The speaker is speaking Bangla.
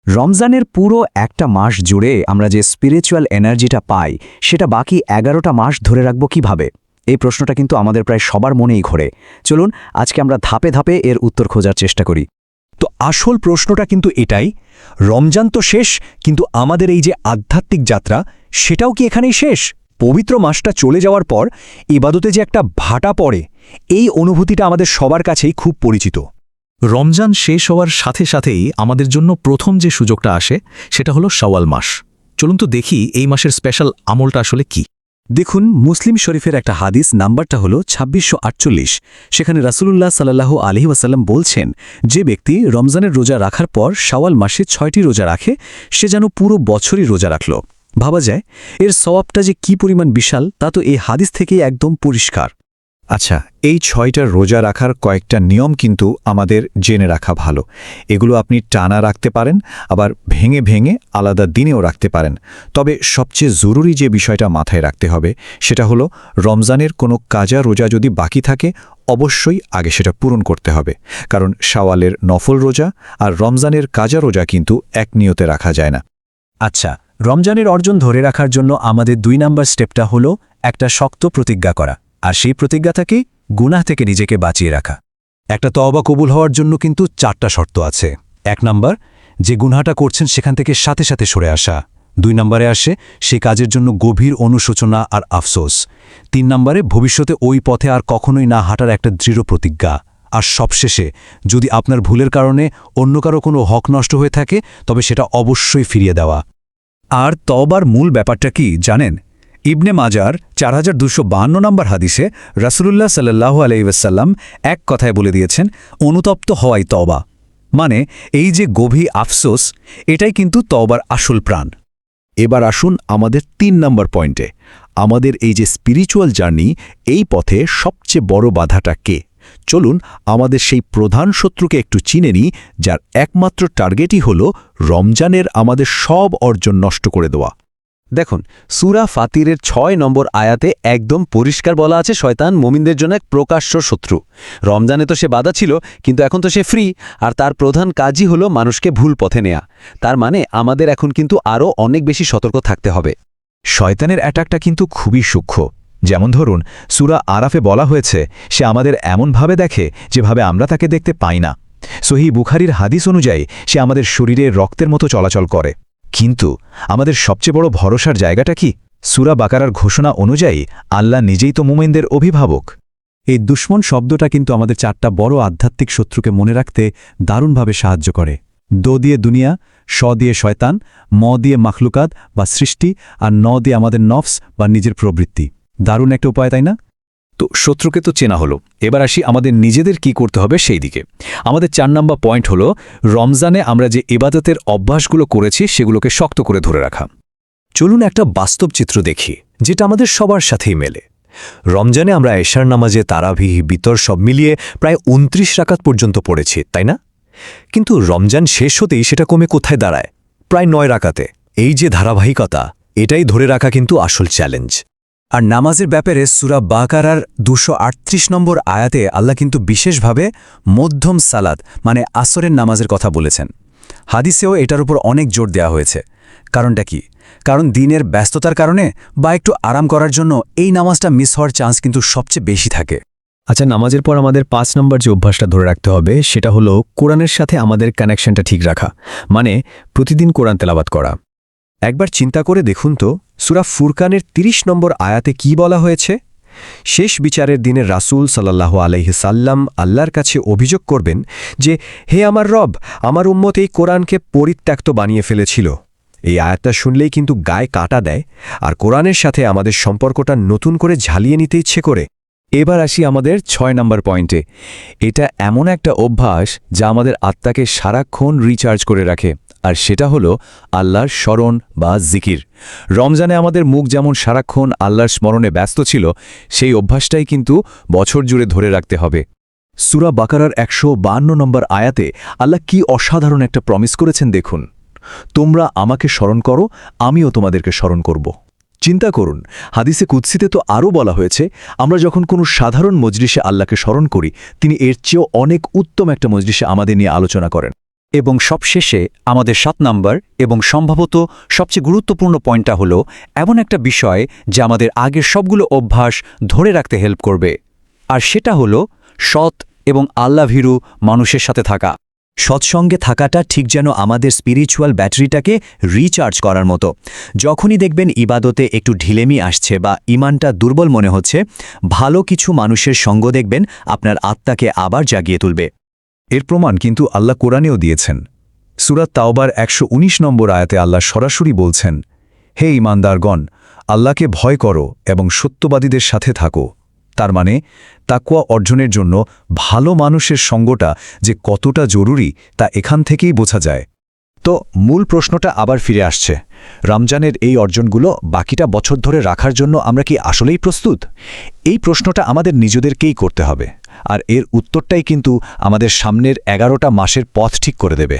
রমজানের পুরো একটা মাস জুড়ে আমরা যে স্পিরিচুয়াল এনার্জিটা পাই সেটা বাকি ১১টা মাস ধরে রাখব কিভাবে? এই প্রশ্নটা কিন্তু আমাদের প্রায় সবার মনেই ঘোরে। চলুন আজকে আমরা ধাপে ধাপে এর উত্তর খোঁজার চেষ্টা করি। তো আসল প্রশ্নটা কিন্তু এটাই, রমজান তো শেষ, কিন্তু আমাদের এই যে আধ্যাত্মিক যাত্রা সেটাও কি এখানেই শেষ? পবিত্র মাসটা চলে যাওয়ার পর ইবাদতে যে একটা ভাটা পড়ে, এই অনুভূতিটা আমাদের সবার কাছেই খুব পরিচিত। রমজান শেষ হওয়ার সাথে সাথেই আমাদের জন্য প্রথম যে সুযোগটা আসে সেটা হলো শাওয়াল মাস। চলুন তো দেখি এই মাসের স্পেশাল আমলটা আসলে কি। দেখুন, মুসলিম শরীফের একটা হাদিস, নাম্বারটা হলো ২৬৪৮। সেখানে রাসূলুল্লাহ সাল্লাল্লাহু আলাইহি ওয়াসাল্লাম বলছেন, যে ব্যক্তি রমজানের রোজা রাখার পর শাওয়াল মাসে ৬টি রোজা রাখে সে যেন পুরো বছরই রোজা রাখল। ভাবা যায় এর সওয়াবটা যে কি পরিমাণ বিশাল, তা তো এই হাদিস থেকেই একদম পরিষ্কার। আচ্ছা, এই ৬টা রোজা রাখার কয়েকটা নিয়ম কিন্তু আমাদের জেনে রাখা ভালো। এগুলো আপনি টানা রাখতে পারেন, আবার ভেঙে ভেঙে আলাদা দিনেও রাখতে পারেন। তবে সবচেয়ে জরুরি যে বিষয়টা মাথায় রাখতে হবে সেটা হলো, রমজানের কোনো কাজা রোজা যদি বাকি থাকে অবশ্যই আগে সেটা পূরণ করতে হবে। কারণ শাওয়ালের নফল রোজা আর রমজানের কাজা রোজা কিন্তু এক নিয়তে রাখা যায় না। আচ্ছা, রমজানের অর্জন ধরে রাখার জন্য আমাদের ২ নাম্বার স্টেপটা হলো একটা শক্ত প্রতিজ্ঞা করা, আর সেই প্রতিজ্ঞাটাকে গুনাহ থেকে নিজেকে বাঁচিয়ে রাখা। একটা তওবা কবুল হওয়ার জন্য কিন্তু ৪টা শর্ত আছে। ১ নাম্বার, যে গুনাহটা করছেন সেখান থেকে সাথে সাথে সরে আসা। ২ নম্বরে আসে সেই কাজের জন্য গভীর অনুশোচনা আর আফসোস। ৩ নম্বরে ভবিষ্যতে ওই পথে আর কখনোই না হাঁটার একটা দৃঢ় প্রতিজ্ঞা। আর সবশেষে, যদি আপনার ভুলের কারণে অন্য কারো কোনো হক নষ্ট হয়ে থাকে তবে সেটা অবশ্যই ফিরিয়ে দেওয়া। আর তওবার মূল ব্যাপারটা কি জানেন? ইবনে মাজার ৪২৫২ নম্বর হাদিসে রাসূলুল্লাহ সাল্লাল্লাহু আলাইহি ওয়াসাল্লাম এক কথায় বলে দিয়েছেন, অনুতপ্ত হওয়াই তওবা। মানে এই যে গভীর আফসোস, এটাই কিন্তু তওবার আসল প্রাণ। এবার আসুন আমাদের ৩ নম্বর পয়েন্টে। আমাদের এই যে স্পিরিচুয়াল জার্নি, এই পথে সবচেয়ে বড় বাধাটা কে? চলুন আমাদের সেই প্রধান শত্রুকে একটু চিনে নিই, যার একমাত্র টার্গেটই হল রমজানের আমাদের সব অর্জন নষ্ট করে দেওয়া। দেখুন, সূরা ফাতিরের ৬ নম্বর আয়াতে একদম পরিষ্কার বলা আছে, শয়তান মুমিনদের জন্য এক প্রকাশ্য শত্রু। রমজানে তো সে বাধা ছিল, কিন্তু এখন তো সে ফ্রি, আর তার প্রধান কাজই হলো মানুষকে ভুল পথে নেয়া। তার মানে আমাদের এখন কিন্তু আরও অনেক বেশি সতর্ক থাকতে হবে। শয়তানের অ্যাটাকটা কিন্তু খুবই সূক্ষ্ম। যেমন ধরুন, সূরা আরাফে বলা হয়েছে, সে আমাদের এমনভাবে দেখে যেভাবে আমরা তাকে দেখতে পাই না। সহিহ বুখারীর হাদিস অনুযায়ী সে আমাদের শরীরে রক্তের মতো চলাচল করে। কিন্তু আমাদের সবচেয়ে বড় ভরসার জায়গাটা কি? সূরা বাকারার ঘোষণা অনুযায়ী আল্লাহ নিজেই তো মুমিনদের অভিভাবক। এই দুশমন শব্দটা কিন্তু আমাদের ৪টা বড় আধ্যাত্মিক শত্রুকে মনে রাখতে দারুণভাবে সাহায্য করে। দ দিয়ে দুনিয়া, শ দিয়ে শয়তান, ম দিয়ে মাখলুকাত বা সৃষ্টি, আর ন দিয়ে আমাদের নফস বা নিজের প্রবৃত্তি। দারুণ একটা উপায়, তাই না? তো শত্রুকে তো চেনা হলো, এবার আসি আমাদের নিজেদের কি করতে হবে সেই দিকে। আমাদের ৪ নম্বর পয়েন্ট হলো, রমজানে আমরা যে ইবাদতের অভ্যাসগুলো করেছি সেগুলোকে শক্ত করে ধরে রাখা। চলুন একটা বাস্তব চিত্র দেখি, যেটা আমাদের সবার সাথেই মেলে। রমজানে আমরা এশার নামাজে তারাবিহ, বিতর সব মিলিয়ে প্রায় ২৯ রাকাত পর্যন্ত পড়েছি, তাই না? কিন্তু রমজান শেষ হতেই সেটা কমে কোথায় দাঁড়ায়? প্রায় ৯ রাকাতে। এই যে ধারাবাহিকতা, এটাই ধরে রাখা কিন্তু আসল চ্যালেঞ্জ। আর নামাজের ব্যাপারে সূরা বাকারার ২৩৮ নম্বর আয়াতে আল্লাহ কিন্তু বিশেষভাবে মধ্যম সালাত মানে আসরের নামাজের কথা বলেছেন। হাদিসেও এটার উপর অনেক জোর দেওয়া হয়েছে। কারণটা কি? কারণ দিনের ব্যস্ততার কারণে বা একটু আরাম করার জন্য এই নামাজটা মিস হওয়ার চান্স কিন্তু সবচেয়ে বেশি থাকে। আচ্ছা, নামাজের পর আমাদের ৫ নম্বর যে অভ্যাসটা ধরে রাখতে হবে সেটা হলো কোরআনের সাথে আমাদের কানেকশনটা ঠিক রাখা, মানে প্রতিদিন কোরআন তেলাওয়াত করা। একবার চিন্তা করে দেখুন তো, সূরা ফুরকানের ৩০ নম্বর আয়াতে কি বলা হয়েছে? শেষ বিচারের দিনে রাসূল সাল্লাল্লাহু আলাইহি সাল্লাম আল্লাহর কাছে অভিযোগ করবেন যে, হে আমার রব, আমার উম্মত এই কোরআনকে পরিত্যক্ত বানিয়ে ফেলেছিল। এই আয়াতটা শুনলেই কিন্তু গায়ে কাঁটা দেয়, আর কোরআনের সাথে আমাদের সম্পর্কটা নতুন করে ঝালিয়ে নিতে ইচ্ছে করে। এবার আসি আমাদের ৬ নম্বর পয়েন্টে। এটা এমন একটা অভ্যাস যা আমাদের আত্মাকে সারাক্ষণ রিচার্জ করে রাখে, আর সেটা হলো আল্লাহর স্মরণ বা জিকির। রমজানে আমাদের মুখ যেমন সারাক্ষণ আল্লাহর স্মরণে ব্যস্ত ছিল, সেই অভ্যাসটাই কিন্তু বছর জুড়ে ধরে রাখতে হবে। সূরা বাকারার ১৫২ নম্বর আয়াতে আল্লাহ কি অসাধারণ একটা প্রমিস করেছেন দেখুন, তোমরা আমাকে স্মরণ করো, আমিও তোমাদেরকে স্মরণ করব। চিন্তা করুন, হাদিসে কুদসিতে তো আরও বলা হয়েছে, আমরা যখন কোনো সাধারণ মজলিসে আল্লাহকে স্মরণ করি, তিনি এর চেয়েও অনেক উত্তম একটা মজলিসে আমাদের নিয়ে আলোচনা করেন। এবং সবশেষে আমাদের 7 নাম্বার এবং সম্ভবত সবচেয়ে গুরুত্বপূর্ণ পয়েন্টটা হলো এমন একটা বিষয় যা আমাদের আগের সবগুলো অভ্যাস ধরে রাখতে হেল্প করবে আর সেটা হলো সৎ এবং আল্লাভীরু মানুষের সাথে থাকা। সৎসঙ্গে থাকাটা ঠিক যেন আমাদের স্পিরিচুয়াল ব্যাটারিটাকে রিচার্জ করার মতো। যখনই দেখবেন ইবাদতে একটু ঢিলেমি আসছে বা ইমানটা দুর্বল মনে হচ্ছে, ভালো কিছু মানুষের সঙ্গ দেখবেন আপনার আত্মাকে আবার জাগিয়ে তুলবে। এর প্রমাণ কিন্তু আল্লাহ কোরআনেও দিয়েছেন। সূরা তাওবার 119 নম্বর আয়াতে আল্লাহ সরাসরি বলছেন, হে ঈমানদারগণ, আল্লাহকে ভয় করো এবং সত্যবাদীদের সাথে থাকো। তার মানে তাকওয়া অর্জনের জন্য ভালো মানুষের সঙ্গটা যে কতটা জরুরি তা এখান থেকেই বোঝা যায়। তো মূল প্রশ্নটা আবার ফিরে আসছে, রমজানের এই অর্জনগুলো বাকিটা বছর ধরে রাখার জন্য আমরা কি আসলেই প্রস্তুত? এই প্রশ্নটা আমাদের নিজেদেরকেই করতে হবে, আর এর উত্তরটাই কিন্তু আমাদের সামনের 11টা মাসের পথ ঠিক করে দেবে।